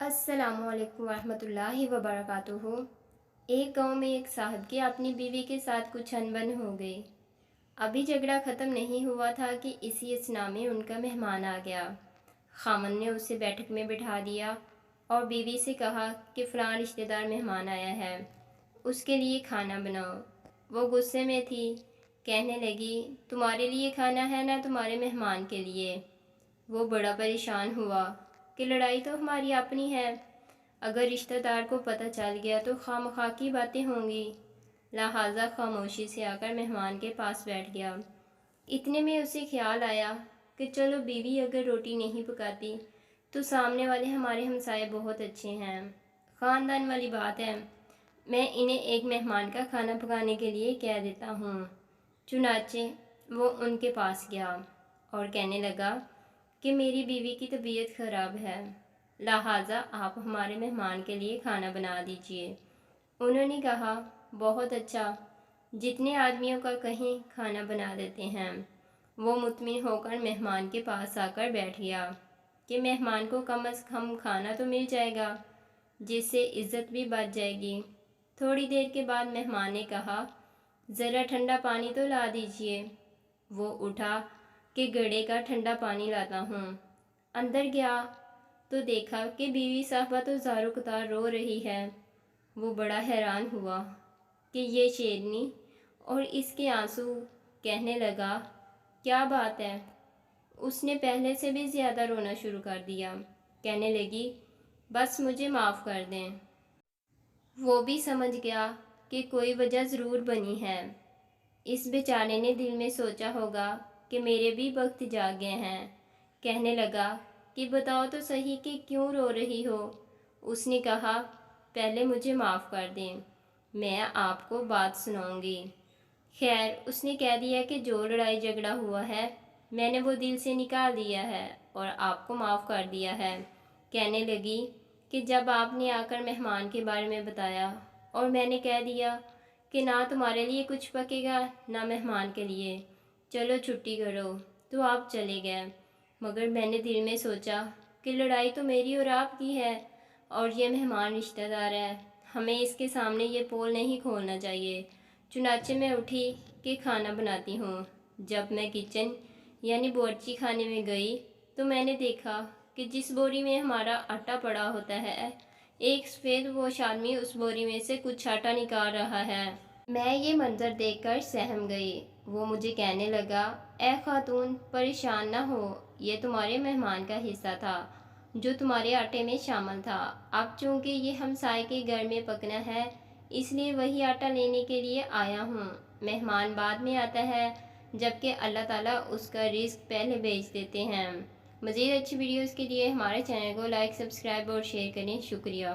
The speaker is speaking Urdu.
السلام علیکم ورحمۃ اللہ وبرکاتہ۔ ایک گاؤں میں ایک صاحب کی اپنی بیوی کے ساتھ کچھ انبن ہو گئی۔ ابھی جھگڑا ختم نہیں ہوا تھا کہ اسی اثنا میں ان کا مہمان آ گیا۔ خاوند نے اسے بیٹھک میں بٹھا دیا اور بیوی سے کہا کہ فلاں رشتہ دار مہمان آیا ہے، اس کے لیے کھانا بناؤ۔ وہ غصے میں تھی، کہنے لگی تمہارے لیے کھانا ہے نہ تمہارے مہمان کے لیے۔ وہ بڑا پریشان ہوا کہ لڑائی تو ہماری اپنی ہے، اگر رشتہ دار کو پتہ چل گیا تو خواہ کی باتیں ہوں گی، لہٰذا خاموشی سے آ کر مہمان کے پاس بیٹھ گیا۔ اتنے میں اسے خیال آیا کہ چلو بیوی اگر روٹی نہیں پکاتی تو سامنے والے ہمارے ہمسائے بہت اچھے ہیں، خاندان والی بات ہے، میں انہیں ایک مہمان کا کھانا پکانے کے لیے کہہ دیتا ہوں۔ چنانچہ وہ ان کے پاس گیا اور کہنے لگا کہ میری بیوی کی طبیعت خراب ہے، لہٰذا آپ ہمارے مہمان کے لیے کھانا بنا دیجیے۔ انہوں نے کہا بہت اچھا، جتنے آدمیوں کا کہیں کھانا بنا دیتے ہیں۔ وہ مطمئن ہو کر مہمان کے پاس آ کر بیٹھ گیا کہ مہمان کو کم از کم کھانا تو مل جائے گا، جس سے عزت بھی بچ جائے گی۔ تھوڑی دیر کے بعد مہمان نے کہا ذرا ٹھنڈا پانی تو لا دیجیے۔ وہ اٹھا کہ گھڑے کا ٹھنڈا پانی لاتا ہوں۔ اندر گیا تو دیکھا کہ بیوی صاحبہ تو زاروں قطار رو رہی ہے۔ وہ بڑا حیران ہوا کہ یہ شیرنی اور اس کے آنسو، کہنے لگا کیا بات ہے؟ اس نے پہلے سے بھی زیادہ رونا شروع کر دیا، کہنے لگی بس مجھے معاف کر دیں۔ وہ بھی سمجھ گیا کہ کوئی وجہ ضرور بنی ہے۔ اس بیچارے نے دل میں سوچا ہوگا کہ میرے بھی وقت جا گئے ہیں، کہنے لگا کہ بتاؤ تو صحیح کہ کیوں رو رہی ہو؟ اس نے کہا پہلے مجھے معاف کر دیں، میں آپ کو بات سناؤں گی۔ خیر، اس نے کہہ دیا کہ جو لڑائی جھگڑا ہوا ہے میں نے وہ دل سے نکال دیا ہے اور آپ کو معاف کر دیا ہے۔ کہنے لگی کہ جب آپ نے آ کر مہمان کے بارے میں بتایا اور میں نے کہہ دیا کہ نہ تمہارے لیے کچھ پکے گا نہ مہمان کے لیے، چلو چھٹی کرو، تو آپ چلے گئے، مگر میں نے دل میں سوچا کہ لڑائی تو میری اور آپ کی ہے اور یہ مہمان رشتہ دار ہے، ہمیں اس کے سامنے یہ پول نہیں کھولنا چاہیے۔ چنانچہ میں اٹھی کہ کھانا بناتی ہوں۔ جب میں کچن یعنی باورچی خانے میں گئی تو میں نے دیکھا کہ جس بوری میں ہمارا آٹا پڑا ہوتا ہے، ایک سفید پوش آدمی اس بوری میں سے کچھ آٹا نکال رہا ہے۔ میں یہ منظر دیکھ کر سہم گئی۔ وہ مجھے کہنے لگا اے خاتون، پریشان نہ ہو، یہ تمہارے مہمان کا حصہ تھا جو تمہارے آٹے میں شامل تھا۔ اب چونکہ یہ ہمسائے کے گھر میں پکنا ہے اس لیے وہی آٹا لینے کے لیے آیا ہوں۔ مہمان بعد میں آتا ہے جبکہ اللہ تعالیٰ اس کا رزق پہلے بھیج دیتے ہیں۔ مزید اچھی ویڈیوز کے لیے ہمارے چینل کو لائک، سبسکرائب اور شیئر کریں۔ شکریہ۔